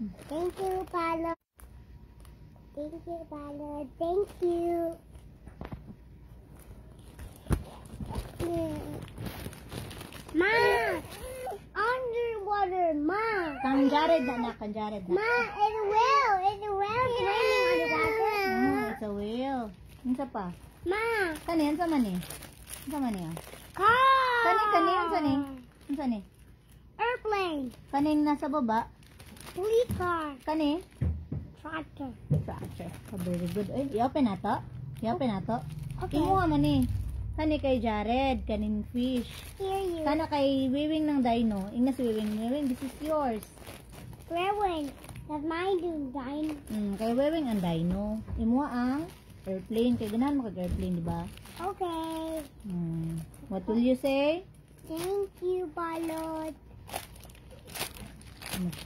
Thank you, Palo. Thank you, Palo. Thank you. Ma! Underwater, Ma! Kang Jared na, kang Jared na. Ma, it's a whale! It's a whale swimming underwater! It's a whale. Unsa pa? Ma! Kani, unsa man ni? Unsa man ni? Car! Kani, unsa ni? Unsa ni? Airplane! Kaning nasa baba? Police car! Kani? Tractor! Tractor. Oh, very good. Ay, i-open na to? I-open na to? Okay. Imuha man ni. Kani kay Jared, kaning fish. Here you. Kana kay Wiwing ng dino. Ingna si Wiwing. Wiwing, this is yours. Where that's mine doing dine. Kay Wiwing ang dino. Imuha ang airplane. Kay ganahan mo kag airplane, di ba? Okay. What will you say? Thank you, Balot.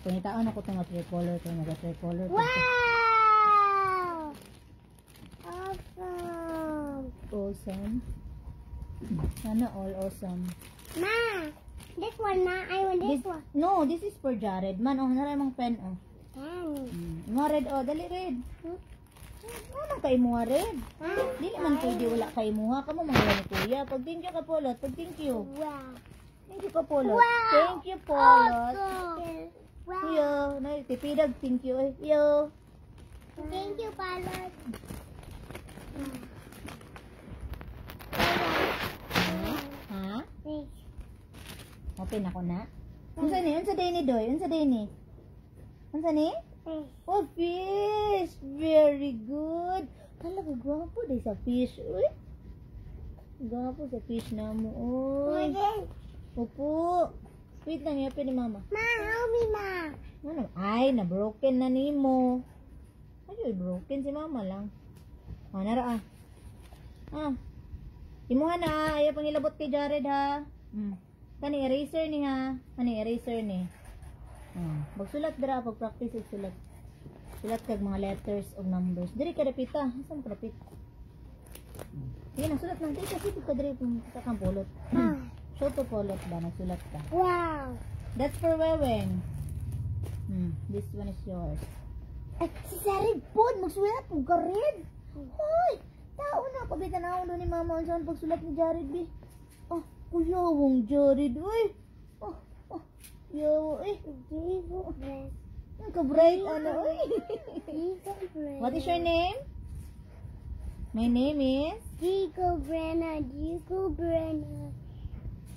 Pangitaon ako itong tricolor. Ito mga tricolor. Wow! Awesome. Awesome. Sana all awesome. Ma, this one, Ma. I want this one. No, this is for Jared. Man, oh, naray mong pen, oh. Pen. Mga red, oh. Dali, red. Ano kay mo red? Dili man pwede wala kay muha. Kamo mga ni kuya. Pag thank you ka, Polot. Pag thank you. Wow. Thank you ka, Polot. Wow. Thank you, Polot. Awesome. Wow. Yo, tipidag, thank you. Yo. Thank you, Balot. Ha? Fish. Open ako na. Unsa ni? Unsa day ni Doy? Unsa day ni? Unsa ni? Fish. Oh, fish! Very good. Talaga, gwapo day sa fish. Uy. Gwapo sa fish na mo. Uy. Opo. Wait lang, yapin ni Mama. Ma, help me, Ma. Ano? Ay, na-broken na ni mo. Ay, broken si Mama lang. O, nara ah. Ah. Imuha na ah. Ayaw pang ilabot kay Jared ha. Kani eraser ni ha. Kani eraser ni. Magsulat dira, pag-practice sulat. Sulat kag mga letters o numbers. Diri ka dapita. Saan ka dapit? Sige na, sulat lang. Diri ka, sige ka diri sa kang pulot. Show to Polot ba? Nagsulat ka. Wow. That's for Weweng. This one is yours. Ay, si Jared po. Magsulat po ka rin. Hoy! Tao na. Pabitan ako doon ni Mama. Saan pagsulat ni Jared, B? Oh, kuyawang Jared. Uy! Oh, yawa. Eh. Ang ka-bright. Ano? Uy! What is your name? My name is? Dico Brenna. Dico Brenna.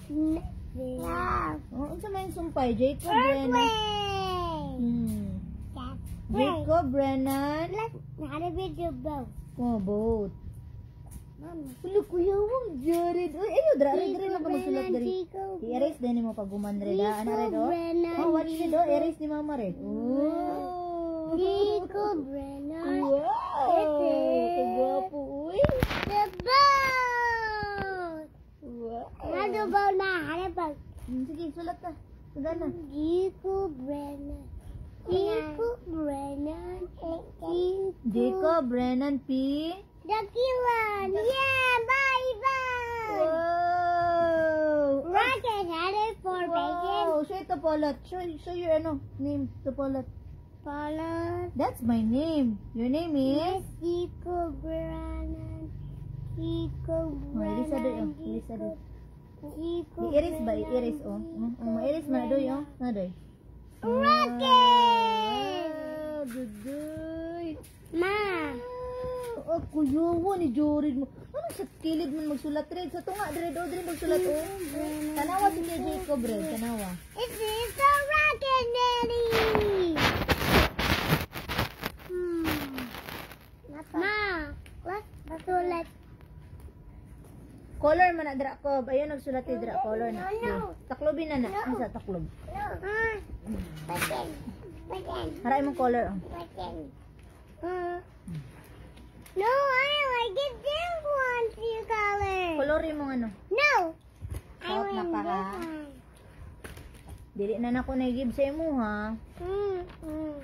Wow. Oh, unsa man yung sumpay? Jacob Brennan. Jacob Brennan. How to read your boat? Oh, boat. Mama. Ulo, kuyawang Jared. Uy, ayo, dra na pa magsulat dari. I-erase din mo pag guman red. Ano red, oh? Oh, watch it, oh. Erase ni Mama red. Oh. Dico Brenna. Wow. Kagwapo, uy. The boat. Wow. How the boat na? How the boat? Sige, sulat ka. Sulat na. Dico Brenna. Dico Brenna. Jacob Brennan P. Dakilan. Yeah, bye-bye. Wow. Rocket headed for bacon. Wow. Show it to Polot. Show your ano, name to Polot. Polot. That's my name. Your name is? Dico Brennan. Dico Elisa doy, Brennan. oh. Elisa doy. Dico I-erase ba? I-erase, oh. Ma-erase man na doy, oh. Na doy. Rocket! Wow, dudoy. Ma! Oh, kuyawa ni Jorid mo. Ano sa kilid man magsulat red? Sa tunga, red, oh, red magsulat, oh. Tanawa si Kuya Jacob, red. Tanawa. It's a rocket, Daddy! Ma! Let's sulat. Color man na, dra ko. Ayun, nagsulat ni dra. Color na. No. Taklobin na na. Ano sa taklob? Button. Button. Haray mong color, oh. Button. No, I like it this one, you color. Colorin mong ano. No! I Out na want ka, this ha? one. Dili na nako na-give sa imo, ha?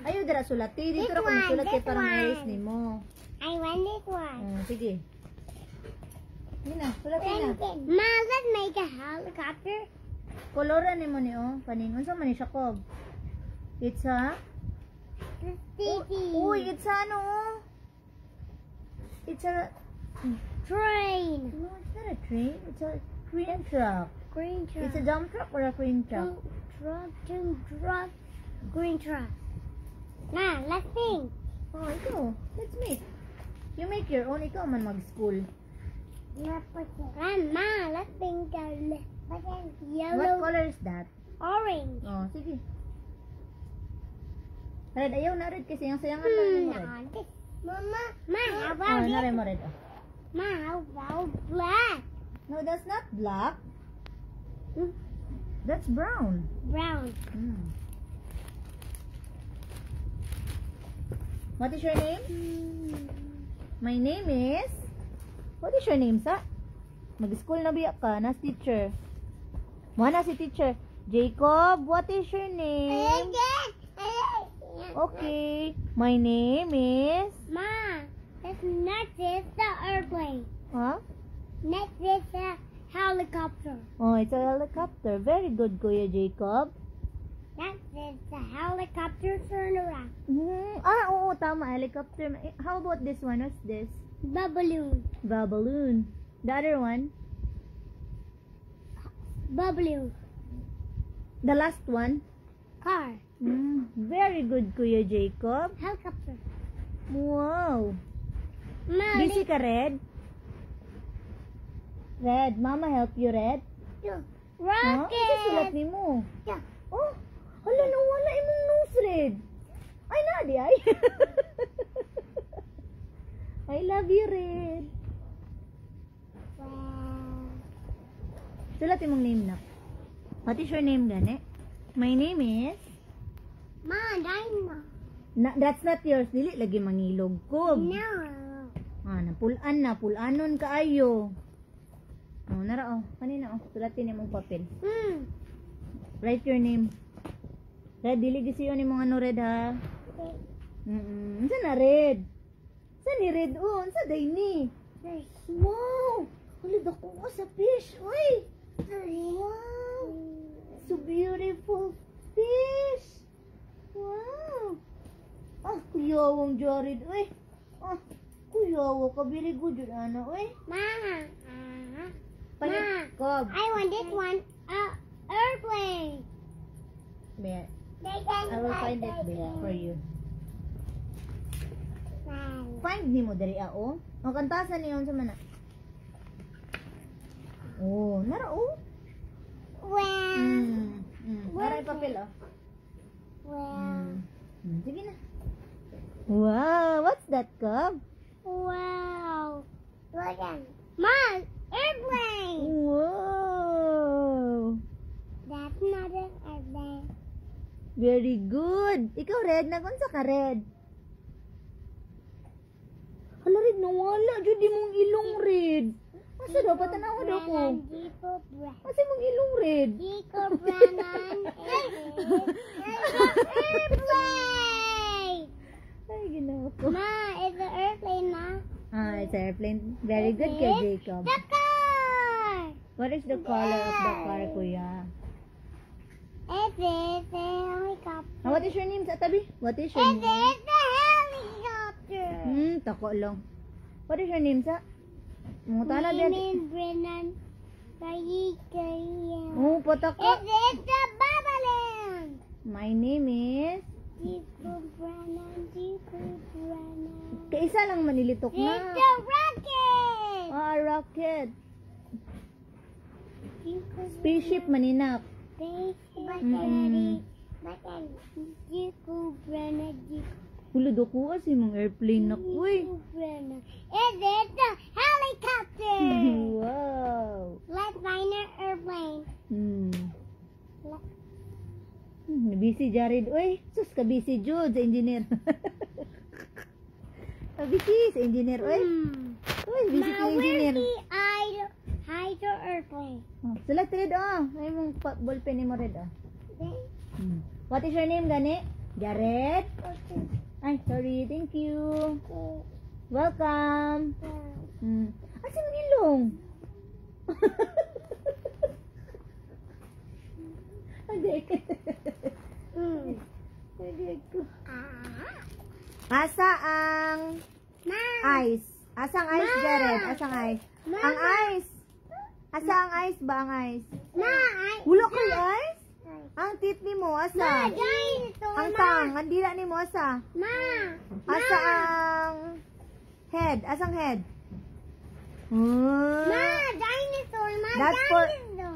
Ayaw, dra sulat. Dito This ra ko one, magsulat kay this parang one. erase ni mo. I want this one. Sige. Yun na, sulatin na. Ma, let's make a helicopter. Koloran ni mo ni, oh. Kaning, unsa man ni siya, Kob? It's a sticky. Uy, it's ano? It's a... Train. No, it's not a train. It's a crane truck. Green truck. It's a dump truck or a crane truck? Truck. Green truck. Nah, let's sing. Oh, ikaw. Let's make. You make your own. Ikaw man mag-school. Grandma, let's sing the What yellow, color is that? orange. Oh, sige. Red, ayaw na red kasi yung sayangan lang mo red. Mama, how Oh, about naray it? mo red. Oh. Ma, how about black? No, that's not black. Hmm? That's brown. Brown. Hmm. What is your name? My name is... What is your name, sa? Mag-school na biya ka, nas teacher. Mana si teacher. Jacob, what is your name? Okay. My name is... Ma, that's not this the airplane. Huh? Next is the helicopter. Oh, it's a helicopter. Very good, Kuya Jacob. That is the helicopter turn around. Oo, tama. Helicopter. How about this one? What's this? The balloon. The balloon. The other one? Balloon. The last one? Car. Very good, Kuya Jacob. Helicopter. Wow. Ma, Busy ka, Red? Red, Mama help you, Red? Huh? Isa sulat rocket. ni mo. Yeah. Oh, hala, nawala imong nose, Red. Ay, nadi, ay. I love you, Red. Wow. Sulat imong name na. What is your name, gani? My name is... Ma, dino. That's not yours. Dili lagi mangilog ko. No. Pulanon kaayo. Oh, nara, oh. Kanina, oh. Sulatin imong papel. Write your name. Red, dili gisiyon imong ano, Red, ha? Unsa na, Red? Saan ni Red? Oh, unsa day ni? Wow! Hulid ako ko sa fish. Uy! Wow! So beautiful fish! Wow! Ah, kuyawang Jared. Uy! Ah, kuyawa ka. Very good yun, ano. Uy! Ma. Palit ko. I want this one. Airplane. Bear. I will find it there for you. Find ni mo dari oh. O kantasan niyon sa mana. Oh, nara oh. Wow. Nara papel oh. Wow. Sige na. Wow, what's that, Cub? Wow. Look at Ma, airplane. Wow. That's not an airplane. Very good. Ikaw, Red, nagunsa ka, Red? Hala, Red, nawala. Judy mong ilong, Red. Asa daw? Patanawa daw ko. Asa mong ilong, Red? Airplane. Ay, ginawa ko. Ma, it's an airplane, Ma. Ah, it's an airplane. Very good kay Jacob. The car. What is the color of the car, Kuya? It is a helicopter. Ah, what is your name sa tabi? What is your It name? is a helicopter. Tako lang. What is your name sa? Mga tala My din. name is Brennan. Oh, pataka. It is the Babaland. My name is... Jacob Brennan. Kaisa lang manilitok It's na. the rocket. Ah, rocket. Jacob Spaceship maninak. Jacob Brennan. Hulod ako kasi mong airplane na. Uy. It is the helicopter. Wow. Let's find an airplane. Busy Jared. Uy, sus ka busy Jude sa engineer. Busy sa engineer. Uy. Uy, busy ka engineer. Where's the hydro airplane? Oh, sulat red ay mong ballpen ni mo red What is your name gani? Jared? Ay, sorry. Thank you. Welcome. Asa mong ilong? Asa ang ice? Asang ice, Jared? Asang ice? Ang ice. Asa ang ice ba ang ice? Wala kay ice? Ang tit ni mo, asa? Ang tang, ang dila ni mo, asa? Asa ang head? Asang head? Dinosaur. That's for,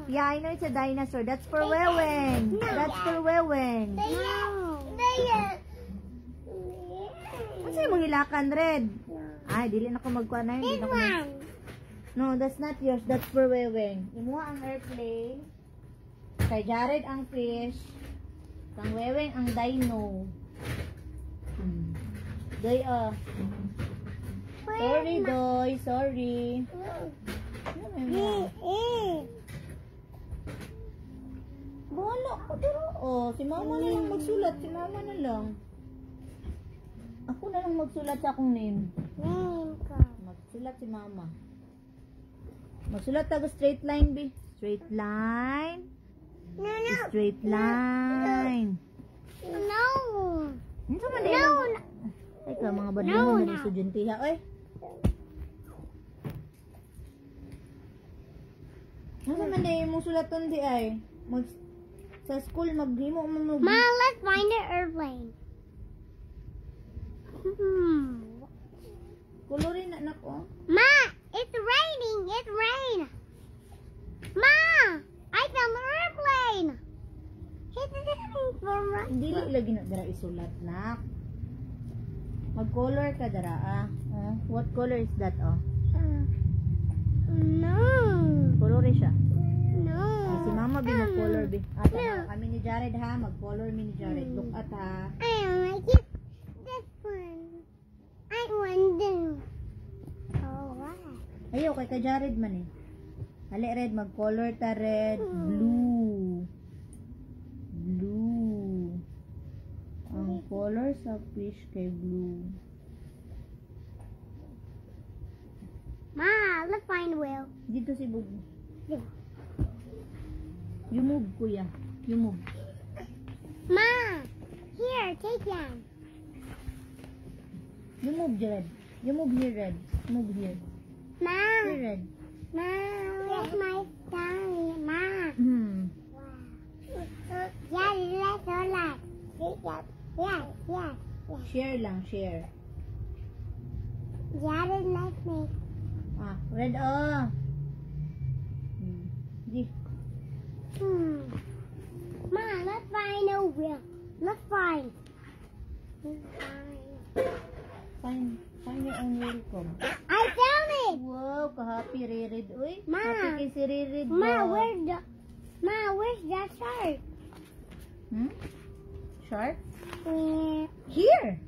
yeah, I know it's a dinosaur. That's for Weweng. That's for Weweng. Ano sa'yo mong hilakan, Red? Ay, dili na ko magkuha na yun. No, that's not yours. That's for Weweng. Imuha ang airplane. Kay Jared ang fish. Kang Weweng ang dino. Doy, Sorry, Doy. Sorry. Bahala ko pero. Oh, si mama na lang magsulat. Si mama na lang. Ako na lang magsulat sa akong name. Magsulat si mama. Magsulat tago straight line, B. Straight line. Straight line. Ano man din? Ay ka, mga badlungan na estudyante ha. Oy. Ano man din mong sulaton di ay? Sa school, maghimo mo. Ma, let's find an airplane. Kolorin na nako. Ma, it's raining. It's rain. Ma, I found an airplane. It's raining for rain. Dili lagi na dara isulat na. Mag-color ka dara ah. What color is that oh? No. Color siya. No. Ay, si mama bi mag-color bi. Tanaw kami ni Jared ha, mag-color mi ni Jared. Look at ha. I don't like it. This one. I want this. Oh, wow. Ayaw kay ka Jared man eh. Ali red, mag-color ta red. Blue. Blue. Ang color sa fish kay blue. Ma, let's find Will. Dito si Bug. Yeah. You move, kuya. You move. Ma, here, take them. You move, Jared. You move here, Red. Move here. Ma, Here, Red. Ma, where's my story? Ma. Yeah, let's go like. Yeah. Share lang, share. Yeah, let's make. Red, Di. Ma, let's find a wheel. Let's find. Find your own welcome. I found it. Wow, ka-happy, Ririd. Uy, Ma. happy kay si Ririd. Ma, wow. where's that shark? Shark? Yeah, Here.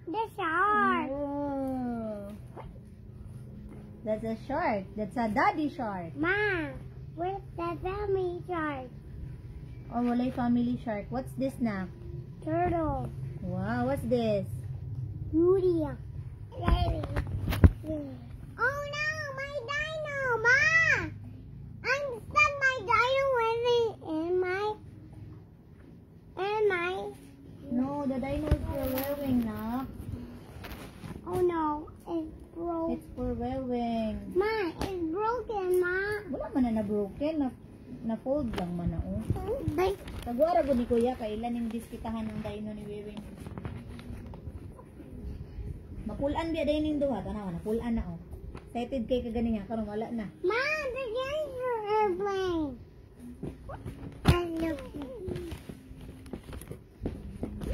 the shark. Whoa. That's a shark. That's a daddy shark. Ma, where's the family shark? Oh, walay family shark. What's this na? Turtle. Wow, what's this? Rudy. Oh no, my dino, Ma! I'm stuck my dino in my No, the dino is for Weweng na. oh no, it's broke. It's for Weweng. Ma, it's broken, Ma. Wala man na na-broken. Na-fold lang man na, oh. Like, Tagwara ko ni Kuya, kailan yung diskitahan ng dino ni Weweng. Mapulan biya dahil yung duha. Tanawa, napulan na, oh. Excited kay kagani nga, karong wala na. Ma, the dinosaur airplane. I love it.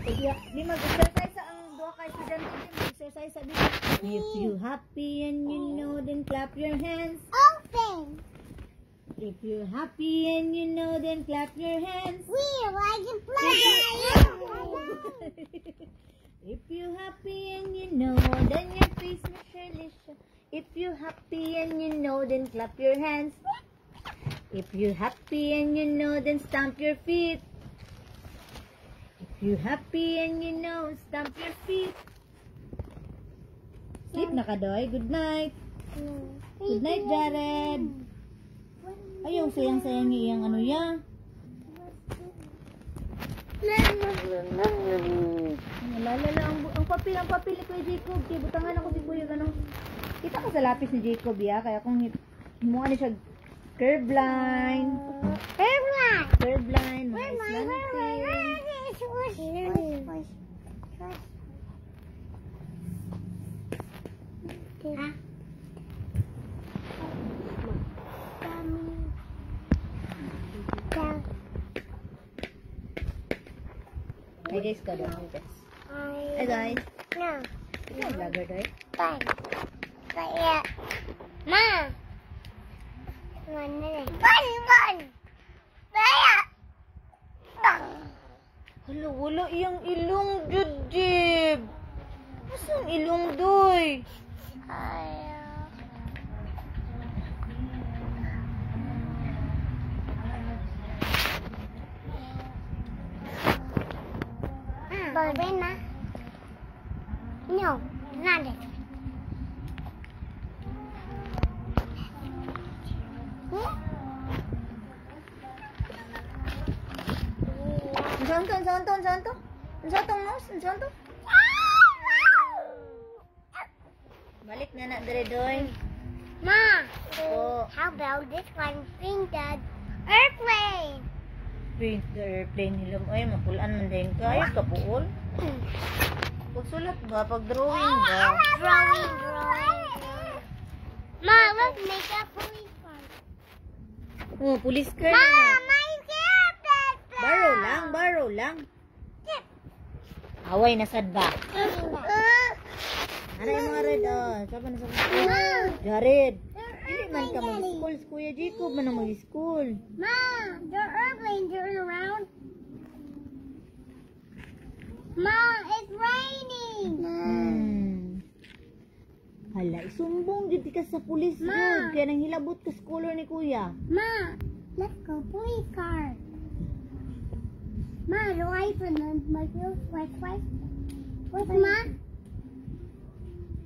Kaya, di mag-exercise sa ang duha kay estudyante, mag-exercise sa dito. If you happy and you know, then clap your hands. Open. If you're happy and you know, then clap your hands. Wheel, I can play. If you're happy and you know, then your face will surely show. If you're happy and you know, then clap your hands. If you're happy and you know, then stamp your feet. If you're happy and you know, stamp your feet. Sleep na ka, Doy. Good night. Good night, Jared. Ayong sayang-sayang iyang ano ya. Nalala ang papel ni Kuya Jacob. Kaya butangan ako si Kuya ganun. Kita ko sa lapis ni Jacob ya. Kaya kung himuha niya siya curve line. Curve line. Mga slanting. Hey guys, ka doon. Hey guys. Hey guys. No. Ito ang vlogger doon. Fun. But yeah. Ma. One minute. Fun. Kaya. Hala, wala iyang ilong, Jujib. Masang ilong doy? Bobin na. No, not it. Santo? Balik na na, dire doy. Ma. Oh. How about this one? Painted airplane. Paint the airplane nila. Ay, mapulaan man din ka. Ay, kapuol. Pagsulat ba? Pag-drawing ba? Drawing. Ma, let's make a police car. Oh, police car Ma, na. my carpet. Borrow lang. Away na sad ba? Ano yung mga red? Saba na Ma. Jared. Hindi man ka mag-school. Kuya Jacob man ang mag-school. Ma, the airplane turn around. Ma, it's raining. Hala, isumbong dito ka sa pulis Ma. road. Kaya nang hilabot ka sa color ni Kuya. Ma, let's go police car. Ma, the lights and my wheels white. What's Ma?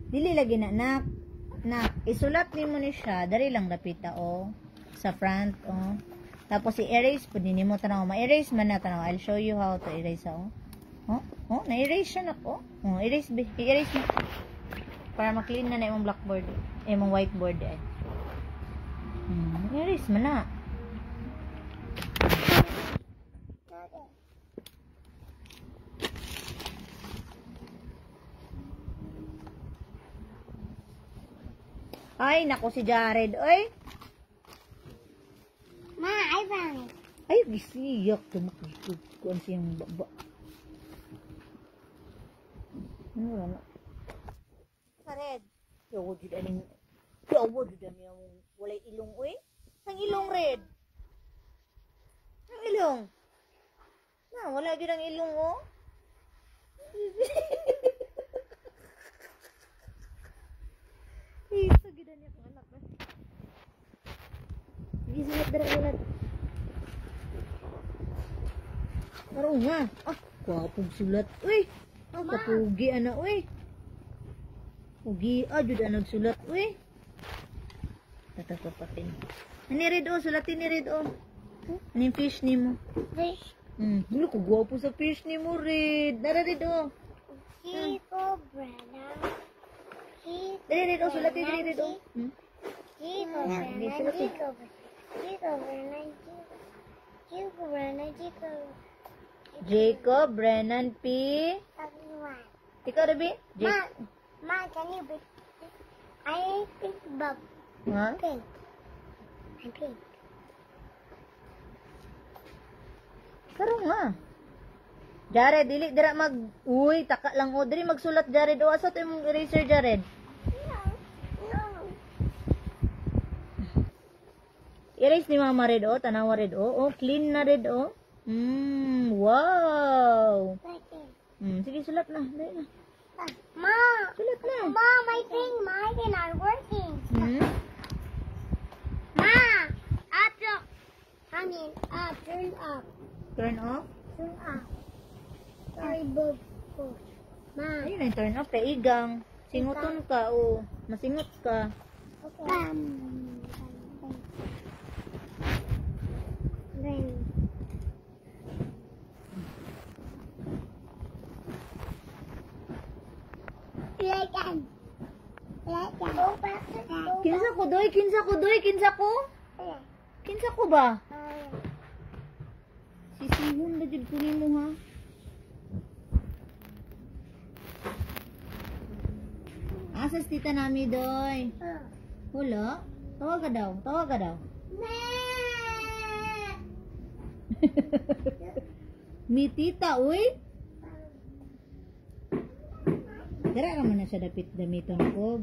Dili lagi na, nak. Isulat ni mo ni siya. Dari lang dapita, sa front, Tapos i-erase po din mo tanaw. Ma-erase man na tanaw. I'll show you how to erase, na-erase siya na po. I-erase mo. Para ma-clean na imong blackboard. Imong whiteboard, I-erase man na. Ay, nako si Jared. Oy. Ma, I found it. Ay, gisiyak. Tumakikot ko ang siyang baba. Ano na? Jared. Yawo, judan yung walay ilong, oy. Ang ilong, Red. Ang ilong. Wala din ang ilong, Isa gida niya kung anak na. Sige, sulat dara. Parang nga. Kwapog sulat. Uy! Kapugi, ana, uy. Pugi, jud ang nagsulat, uy. Tatapatin. Ani, Red, sulatin ni Red, Ano yung fish ni mo? Fish. Ano ko gwapo sa fish ni mo, Red. Dara, Red, Chico Brana. Dali, Red, sulatin ni Red, Chico Brana. Jacob, Brennan, P. Ikaw, Rabi? Ma, can you be? I think Bob. Ha? Pink. I'm pink. Karon nga. Jared, dili dira uy, taka lang diri magsulat Jared. Asa to imong eraser, Jared? No. Erase ni Mama Red, tanawa Red, clean na Red, wow. Sige, sulat na. Dali na. Ma, Sulat na. Ma, my thing are working. Ma, turn up. Turn off? Turn up. Sorry, Bob. Ma. Ayun na, turn off. Igang. Singuton ka, masingot ka. Okay. Kinsa ko doy, kinsa ko doy, kinsa ko? Kinsa ko ba? Sisihon ba jud ko nimo ha? Asas tita nami doy. Wala. Tawag ka daw, tawag ka daw. Mi tita, uy. Dara ka man na siya dapit damiton ko.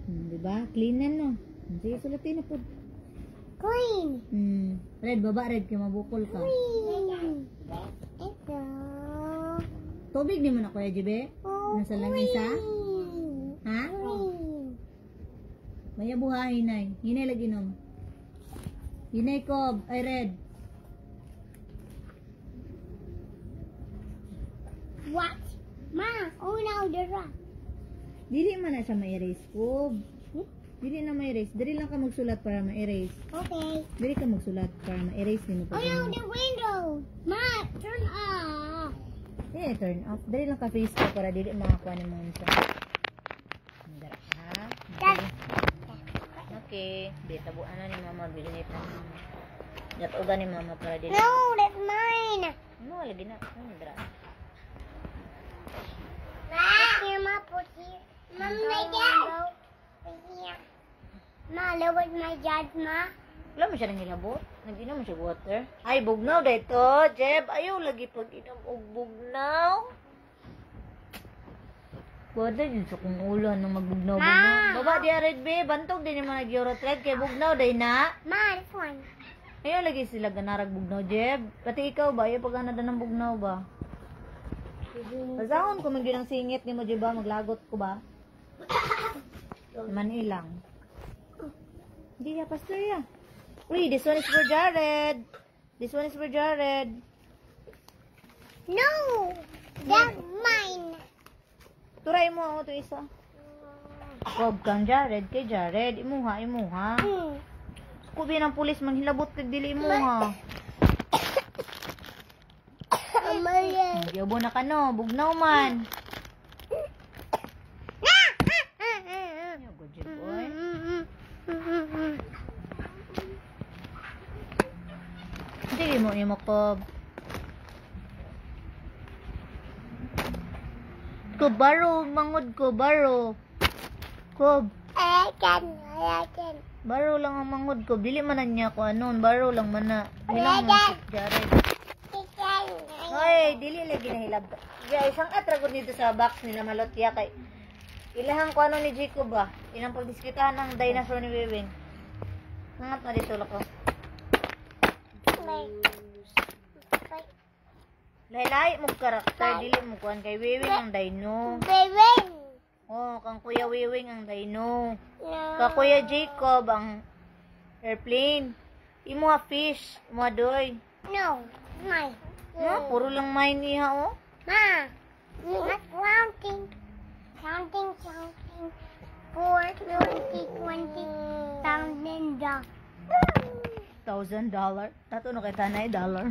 Diba? Cleanan no. Sige, sulatin na po. Clean. Red, baba red, kaya mabukol ka. Clean. Ito. Tubig di mo na kuya, Jibe? Nasa langisa? Ha? Clean. Maya buhahin ay. Hinay lagi nom. Hinay ko, ay red. What? Ma, oh no, the rock. Dili man na siya ma-erase ko. Dili na ma-erase. Dili lang ka magsulat para ma-erase. Okay. Dili ka magsulat para ma-erase din mo Oh no, the window. Ma, turn off. turn off. Dili lang ka face ko para dili makakuha ni mo sa. Dara ha. Okay. Bita buan na ni mama bilinit na. Datugan ni mama para dili. No, that's mine. Ano lagi na? Dara. Here, Ma, put here. Mom, my dad. Put here. Ma, look at my dad, Ma. Wala mo siya nang hilabot. Nag-inom mo siya water. Ay, bugnaw dito. Jeb, ayaw lagi pag-inom og bugnaw. Wala yun sa kong ulo nung magbugnaw. Ma! Baba di red be. Bantog din yung mga nag-eurotred. Kaya bugnaw day na. Ma, this one. Ayaw lagi sila ganarag bugnaw, Jeb. Pati ikaw ba? Ayaw pag anada ng bugnaw ba? Pasahon ko mag ang singit ni mo, Jeb ba? Maglagot ko ba? Man ilang. Hindi ya, pastor ya. Uy, this one is for Jared. This one is for Jared. No, that's mine. Turay mo ako ito isa. Wag kang Jared kay Jared. Imuha, imuha. Kubi ng pulis manghilabot kag dili imuha. Amalia. Yabo na ka no, bugnaw man. Good job, boy. Dili mo yung makob. Kubaro, mangod ko, baro. Kob, I can. baro lang ang mangod ko. Dili man na niya ko anon, baro lang man na. Hilang mo, Jared. Hoy, dili lagi na hilab. Ya, isang atragon dito sa box ni na malotya kay ilahang ko ano ni Jacob ba? Inang pagdiskitahan ng dinosaur ni Wiwing. Nangat na dito lako. Lahi-lahi mo karakter, dili mo kuan kay Wiwing ang dino. Baby. Oh, kang Kuya Wiwing ang dino. Ka Kuya Jacob ang airplane. Imo nga fish, imo doy. No, mine. No, puro lang mine niya oh. Ma, not counting. Counting. 4, 20, $20,000. $1,000. Tato no kay tanay dollar.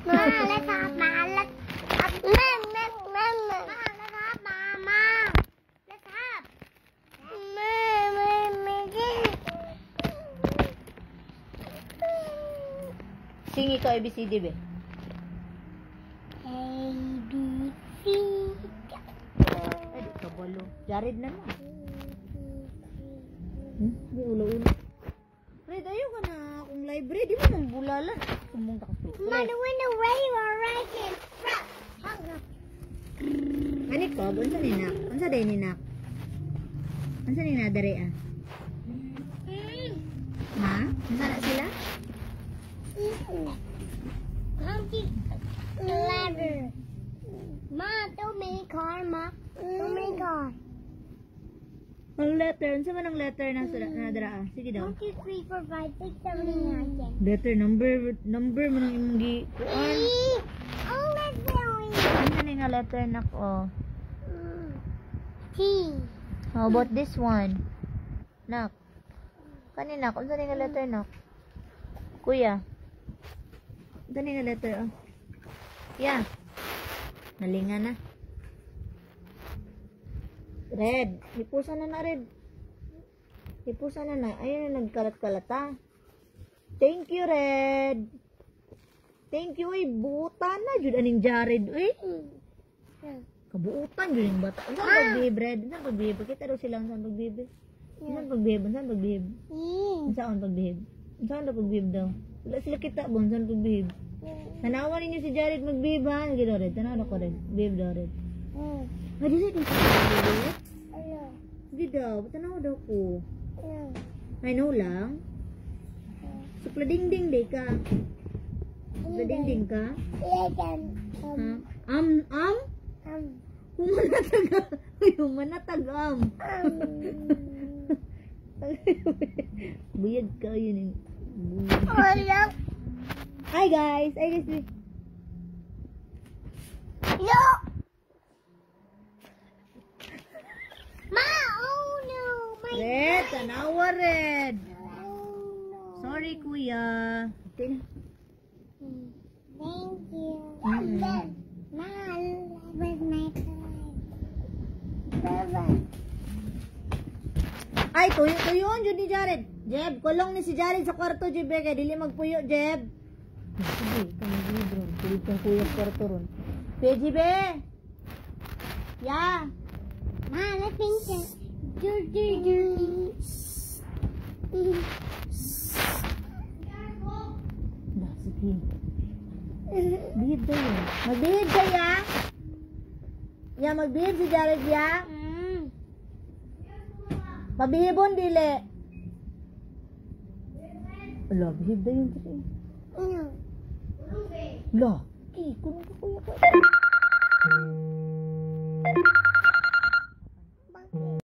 Ma, let's have Ma. Let's have Ma. Let's have Ma. Let's have. Singi ka ABCD be. A, B, C. Ay, di kabalo. Jared na na. Di ulo-ulo. Red, ayaw ka na akong library. Di mo nang bulalan. Sumunta ka sa Ma, the window way right in front. Ani ko, unsa ni nak? Unsa day ni nak? Unsa ni na dere ah? Ha? Unsa na sila? Counting the ladder. Ma, too many car, Ma. Too many car. Ang letter, unsa man ang letter na dara ah? Sige daw. 1, 2, 3, 4, 5, 6, 7, 8, 9, 10. Letter number man ang imong gi kuan. Oh, let's go. Unsa ni nga letter nak oh? T. How about this one? Nak. Kanina, unsa ni nga letter nak? Kuya. Unsa ni nga letter oh? Yeah. Nalinga na. Red. Hipusan na Red. Hipusan na. Ayun na, nagkalat-kalata. Thank you, Red. Thank you, ay. Buutan na. Jud aning Jared, uy. Kabuutan, jud yung bata. Saan pagbihib, Red? Saan pagbihib? Pakita daw silang saan pagbihib. Saan pagbihib? Saan pagbihib? Saan pagbihib? Saan daw pagbihib daw? Wala sila kita, bon. Saan pagbihib? Tanawan ninyo si Jared magbihib, ha? Sige daw, Red. Tanawan ako, Red. Bihib daw, Red. Hindi dito sa pagbihib? Hindi daw. Tanawan daw ko. I know lang. Supla ding-ding day ka. Supla ding-ding ka? Ha? Humanatag-am. Buyad ka yun. Hi guys. Ma, oh no. Red, tanawa Red. Sorry kuya. Thank you. Ma, with my toy. Ay, tuyo-tuyoon yun ni Jared. Jeb, kulong ni si Jared sa kwarto, Jeb. Kaya dili magpuyo, Jeb. Sige, kami libro. Tulit yung kuya sa kwarto ron. Peji, be. Ya. Ma, let's think it. Do. Nah, sige. Bihib daw yun. Magbihib ka, ya. Ya, magbihib si Jared, ya. Pabihibon, dili. Ala, bihib daw yun. Ala, kulong ka kuya ka.